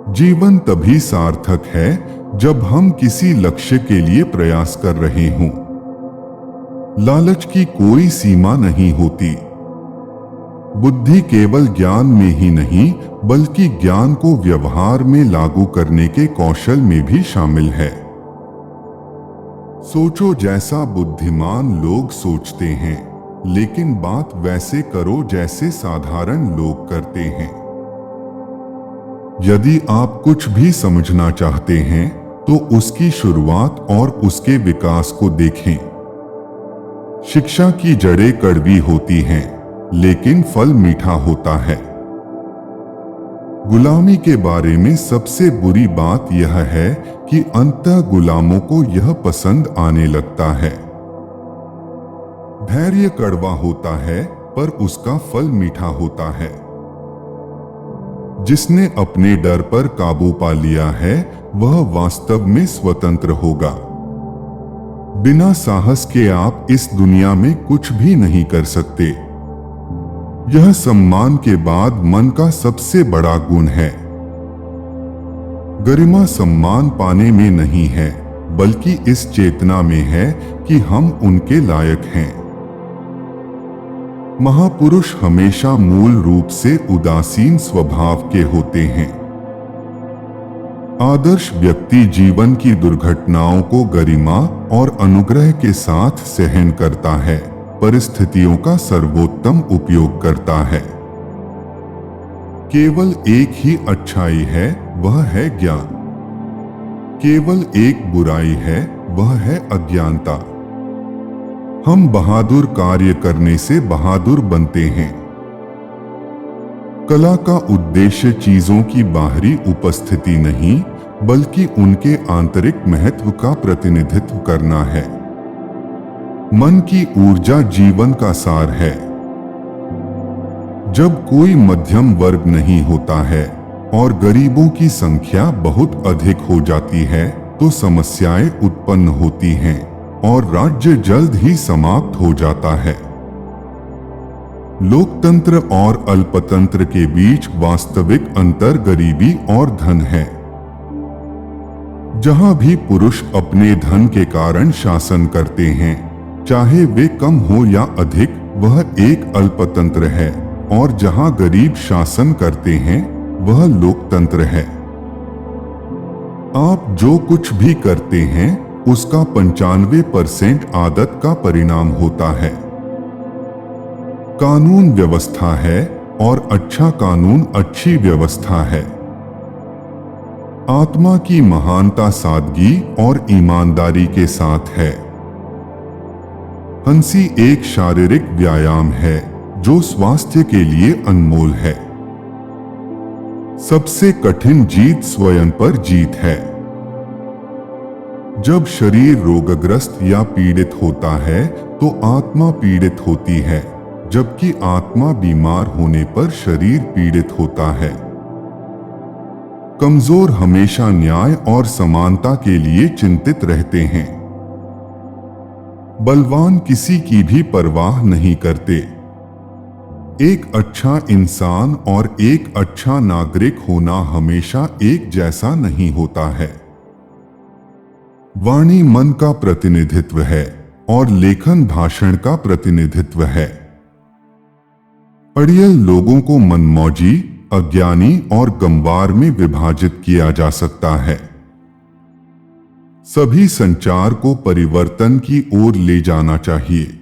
जीवन तभी सार्थक है जब हम किसी लक्ष्य के लिए प्रयास कर रहे हों। लालच की कोई सीमा नहीं होती। बुद्धि केवल ज्ञान में ही नहीं बल्कि ज्ञान को व्यवहार में लागू करने के कौशल में भी शामिल है। सोचो जैसा बुद्धिमान लोग सोचते हैं, लेकिन बात वैसे करो जैसे साधारण लोग करते हैं। यदि आप कुछ भी समझना चाहते हैं तो उसकी शुरुआत और उसके विकास को देखें। शिक्षा की जड़ें कड़वी होती हैं, लेकिन फल मीठा होता है। गुलामी के बारे में सबसे बुरी बात यह है कि अंततः गुलामों को यह पसंद आने लगता है। धैर्य कड़वा होता है पर उसका फल मीठा होता है। जिसने अपने डर पर काबू पा लिया है वह वास्तव में स्वतंत्र होगा। बिना साहस के आप इस दुनिया में कुछ भी नहीं कर सकते। यह सम्मान के बाद मन का सबसे बड़ा गुण है। गरिमा सम्मान पाने में नहीं है बल्कि इस चेतना में है कि हम उनके लायक हैं। महापुरुष हमेशा मूल रूप से उदासीन स्वभाव के होते हैं। आदर्श व्यक्ति जीवन की दुर्घटनाओं को गरिमा और अनुग्रह के साथ सहन करता है, परिस्थितियों का सर्वोत्तम उपयोग करता है। केवल एक ही अच्छाई है, वह है ज्ञान। केवल एक बुराई है, वह है अज्ञानता। हम बहादुर कार्य करने से बहादुर बनते हैं। कला का उद्देश्य चीजों की बाहरी उपस्थिति नहीं बल्कि उनके आंतरिक महत्व का प्रतिनिधित्व करना है। मन की ऊर्जा जीवन का सार है। जब कोई मध्यम वर्ग नहीं होता है और गरीबों की संख्या बहुत अधिक हो जाती है तो समस्याएं उत्पन्न होती हैं और राज्य जल्द ही समाप्त हो जाता है। लोकतंत्र और अल्पतंत्र के बीच वास्तविक अंतर गरीबी और धन है। जहां भी पुरुष अपने धन के कारण शासन करते हैं, चाहे वे कम हो या अधिक, वह एक अल्पतंत्र है, और जहां गरीब शासन करते हैं वह लोकतंत्र है। आप जो कुछ भी करते हैं उसका 95% आदत का परिणाम होता है। कानून व्यवस्था है और अच्छा कानून अच्छी व्यवस्था है। आत्मा की महानता सादगी और ईमानदारी के साथ है। हंसी एक शारीरिक व्यायाम है जो स्वास्थ्य के लिए अनमोल है। सबसे कठिन जीत स्वयं पर जीत है। जब शरीर रोगग्रस्त या पीड़ित होता है तो आत्मा पीड़ित होती है, जबकि आत्मा बीमार होने पर शरीर पीड़ित होता है। कमजोर हमेशा न्याय और समानता के लिए चिंतित रहते हैं। बलवान किसी की भी परवाह नहीं करते। एक अच्छा इंसान और एक अच्छा नागरिक होना हमेशा एक जैसा नहीं होता है। वाणी मन का प्रतिनिधित्व है और लेखन भाषण का प्रतिनिधित्व है। अड़ियल लोगों को मनमौजी, अज्ञानी और गंवार में विभाजित किया जा सकता है। सभी संचार को परिवर्तन की ओर ले जाना चाहिए।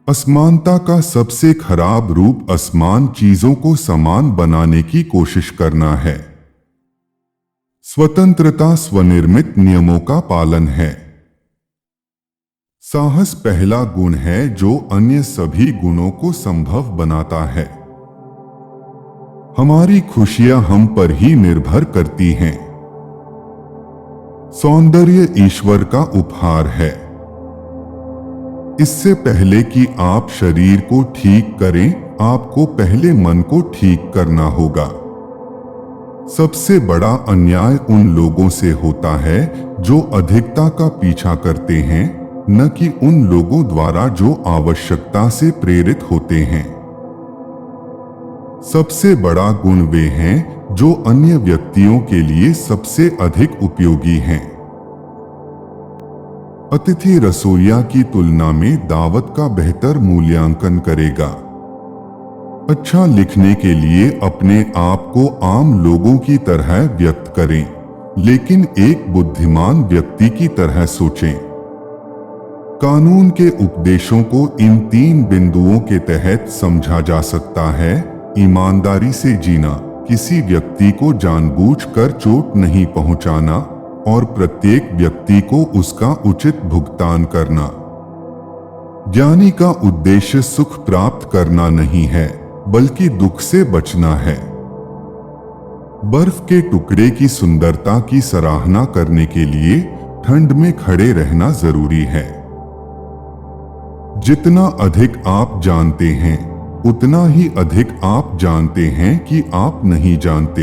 असमानता का सबसे खराब रूप असमान चीजों को समान बनाने की कोशिश करना है। स्वतंत्रता स्वनिर्मित नियमों का पालन है। साहस पहला गुण है जो अन्य सभी गुणों को संभव बनाता है। हमारी खुशियां हम पर ही निर्भर करती हैं। सौंदर्य ईश्वर का उपहार है। इससे पहले कि आप शरीर को ठीक करें, आपको पहले मन को ठीक करना होगा। सबसे बड़ा अन्याय उन लोगों से होता है जो अधिकता का पीछा करते हैं, न कि उन लोगों द्वारा जो आवश्यकता से प्रेरित होते हैं। सबसे बड़ा गुण वे हैं जो अन्य व्यक्तियों के लिए सबसे अधिक उपयोगी हैं। अतिथि रसोइया की तुलना में दावत का बेहतर मूल्यांकन करेगा। अच्छा लिखने के लिए अपने आप को आम लोगों की तरह व्यक्त करें, लेकिन एक बुद्धिमान व्यक्ति की तरह सोचें। कानून के उपदेशों को इन 3 बिंदुओं के तहत समझा जा सकता है। ईमानदारी से जीना, किसी व्यक्ति को जानबूझकर चोट नहीं पहुंचाना और प्रत्येक व्यक्ति को उसका उचित भुगतान करना। ज्ञानी का उद्देश्य सुख प्राप्त करना नहीं है, बल्कि दुख से बचना है। बर्फ के टुकड़े की सुंदरता की सराहना करने के लिए ठंड में खड़े रहना जरूरी है। जितना अधिक आप जानते हैं, उतना ही अधिक आप जानते हैं कि आप नहीं जानते।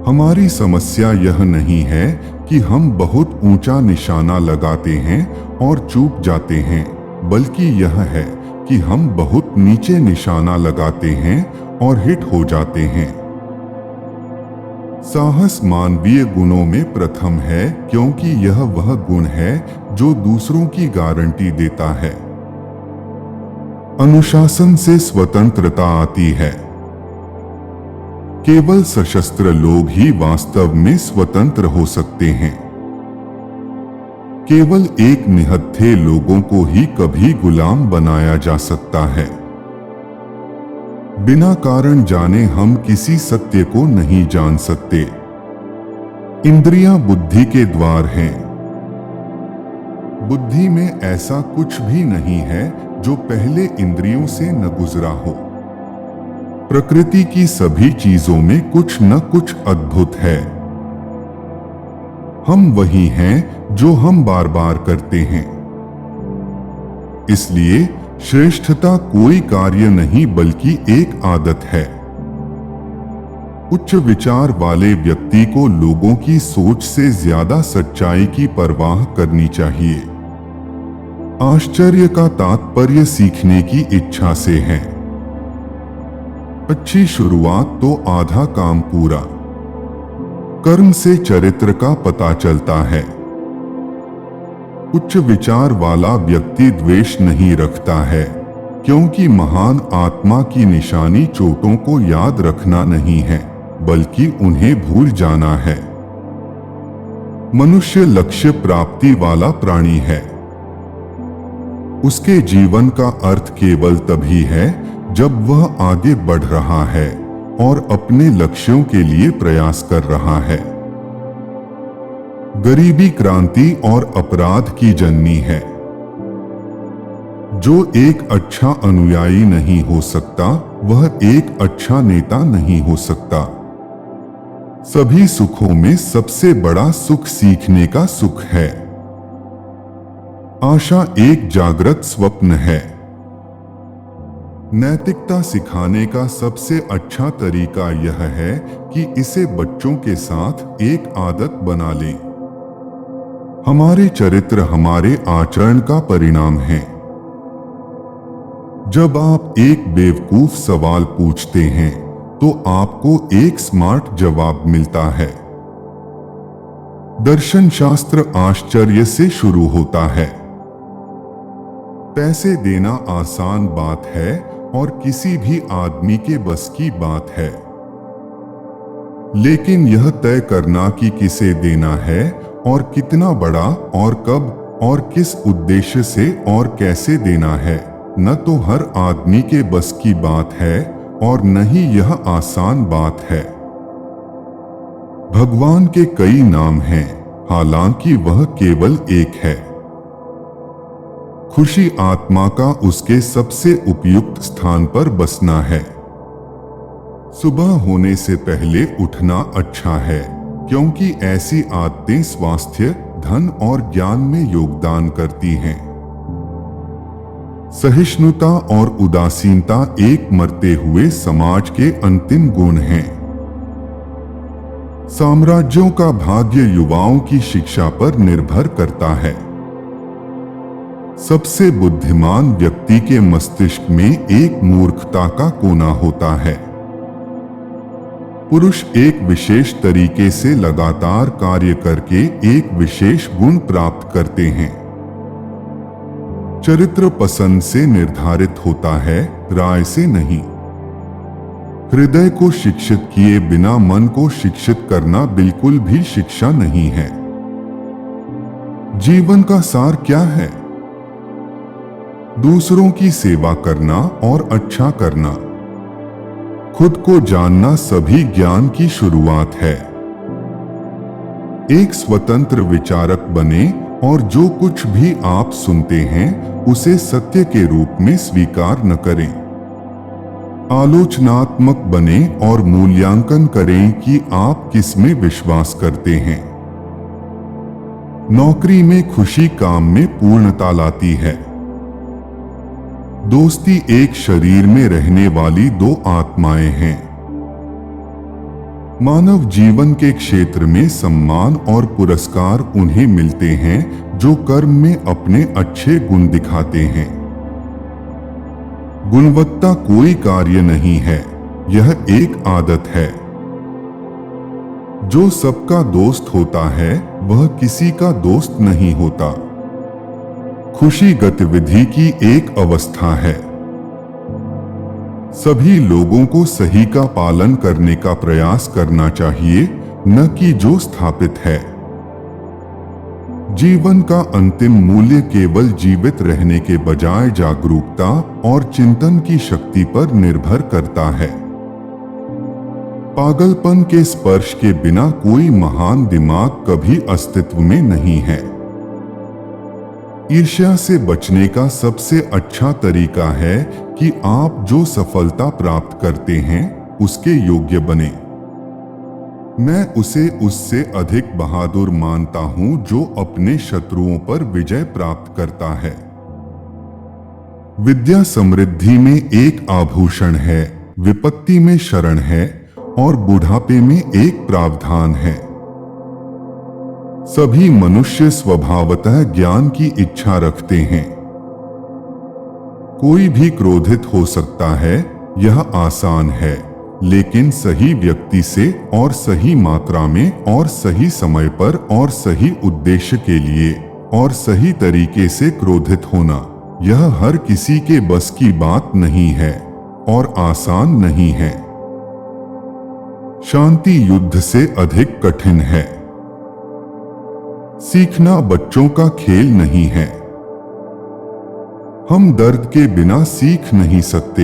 हमारी समस्या यह नहीं है कि हम बहुत ऊंचा निशाना लगाते हैं और चूक जाते हैं, बल्कि यह है कि हम बहुत नीचे निशाना लगाते हैं और हिट हो जाते हैं। साहस मानवीय गुणों में प्रथम है, क्योंकि यह वह गुण है जो दूसरों की गारंटी देता है। अनुशासन से स्वतंत्रता आती है। केवल सशस्त्र लोग ही वास्तव में स्वतंत्र हो सकते हैं। केवल एक निहत्थे लोगों को ही कभी गुलाम बनाया जा सकता है। बिना कारण जाने हम किसी सत्य को नहीं जान सकते। इंद्रियां बुद्धि के द्वार हैं। बुद्धि में ऐसा कुछ भी नहीं है जो पहले इंद्रियों से न गुजरा हो। प्रकृति की सभी चीजों में कुछ न कुछ अद्भुत है। हम वही हैं जो हम बार बार करते हैं। इसलिए श्रेष्ठता कोई कार्य नहीं बल्कि एक आदत है। उच्च विचार वाले व्यक्ति को लोगों की सोच से ज्यादा सच्चाई की परवाह करनी चाहिए। आश्चर्य का तात्पर्य सीखने की इच्छा से है। अच्छी शुरुआत तो आधा काम पूरा। कर्म से चरित्र का पता चलता है। उच्च विचार वाला व्यक्ति द्वेष नहीं रखता है, क्योंकि महान आत्मा की निशानी चोटों को याद रखना नहीं है, बल्कि उन्हें भूल जाना है। मनुष्य लक्ष्य प्राप्ति वाला प्राणी है। उसके जीवन का अर्थ केवल तभी है जब वह आगे बढ़ रहा है और अपने लक्ष्यों के लिए प्रयास कर रहा है। गरीबी क्रांति और अपराध की जननी है। जो एक अच्छा अनुयायी नहीं हो सकता, वह एक अच्छा नेता नहीं हो सकता। सभी सुखों में सबसे बड़ा सुख सीखने का सुख है। आशा एक जागृत स्वप्न है। नैतिकता सिखाने का सबसे अच्छा तरीका यह है कि इसे बच्चों के साथ एक आदत बना लें। हमारे चरित्र हमारे आचरण का परिणाम है। जब आप एक बेवकूफ सवाल पूछते हैं, तो आपको एक स्मार्ट जवाब मिलता है। दर्शन शास्त्र आश्चर्य से शुरू होता है। पैसे देना आसान बात है और किसी भी आदमी के बस की बात है, लेकिन यह तय करना कि किसे देना है और कितना बड़ा और कब और किस उद्देश्य से और कैसे देना है, न तो हर आदमी के बस की बात है और न ही यह आसान बात है। भगवान के कई नाम हैं, हालांकि वह केवल एक है। खुशी आत्मा का उसके सबसे उपयुक्त स्थान पर बसना है। सुबह होने से पहले उठना अच्छा है, क्योंकि ऐसी आदतें स्वास्थ्य, धन और ज्ञान में योगदान करती हैं। सहिष्णुता और उदासीनता एक मरते हुए समाज के अंतिम गुण हैं। साम्राज्यों का भाग्य युवाओं की शिक्षा पर निर्भर करता है। सबसे बुद्धिमान व्यक्ति के मस्तिष्क में एक मूर्खता का कोना होता है। पुरुष एक विशेष तरीके से लगातार कार्य करके एक विशेष गुण प्राप्त करते हैं। चरित्र पसंद से निर्धारित होता है, राय से नहीं। हृदय को शिक्षित किए बिना मन को शिक्षित करना बिल्कुल भी शिक्षा नहीं है। जीवन का सार क्या है? दूसरों की सेवा करना और अच्छा करना। खुद को जानना सभी ज्ञान की शुरुआत है। एक स्वतंत्र विचारक बने और जो कुछ भी आप सुनते हैं उसे सत्य के रूप में स्वीकार न करें। आलोचनात्मक बने और मूल्यांकन करें कि आप किस में विश्वास करते हैं। नौकरी में खुशी काम में पूर्णता लाती है। दोस्ती एक शरीर में रहने वाली दो आत्माएं हैं। मानव जीवन के क्षेत्र में सम्मान और पुरस्कार उन्हें मिलते हैं जो कर्म में अपने अच्छे गुण दिखाते हैं। गुणवत्ता कोई कार्य नहीं है, यह एक आदत है। जो सबका दोस्त होता है वह किसी का दोस्त नहीं होता। खुशी गतिविधि की एक अवस्था है। सभी लोगों को सही का पालन करने का प्रयास करना चाहिए, न कि जो स्थापित है। जीवन का अंतिम मूल्य केवल जीवित रहने के बजाय जागरूकता और चिंतन की शक्ति पर निर्भर करता है। पागलपन के स्पर्श के बिना कोई महान दिमाग कभी अस्तित्व में नहीं है। ईर्ष्या से बचने का सबसे अच्छा तरीका है कि आप जो सफलता प्राप्त करते हैं उसके योग्य बने। मैं उसे उससे अधिक बहादुर मानता हूं जो अपने शत्रुओं पर विजय प्राप्त करता है। विद्या समृद्धि में एक आभूषण है, विपत्ति में शरण है और बुढ़ापे में एक प्रावधान है। सभी मनुष्य स्वभावतः ज्ञान की इच्छा रखते हैं। कोई भी क्रोधित हो सकता है, यह आसान है, लेकिन सही व्यक्ति से और सही मात्रा में और सही समय पर और सही उद्देश्य के लिए और सही तरीके से क्रोधित होना, यह हर किसी के बस की बात नहीं है और आसान नहीं है। शांति युद्ध से अधिक कठिन है। सीखना बच्चों का खेल नहीं है। हम दर्द के बिना सीख नहीं सकते।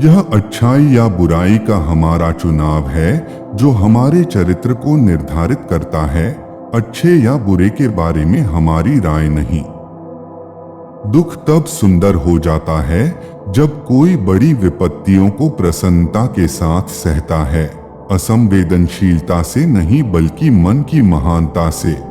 यह अच्छाई या बुराई का हमारा चुनाव है जो हमारे चरित्र को निर्धारित करता है, अच्छे या बुरे के बारे में हमारी राय नहीं। दुख तब सुंदर हो जाता है जब कोई बड़ी विपत्तियों को प्रसन्नता के साथ सहता है, असंवेदनशीलता से नहीं बल्कि मन की महानता से।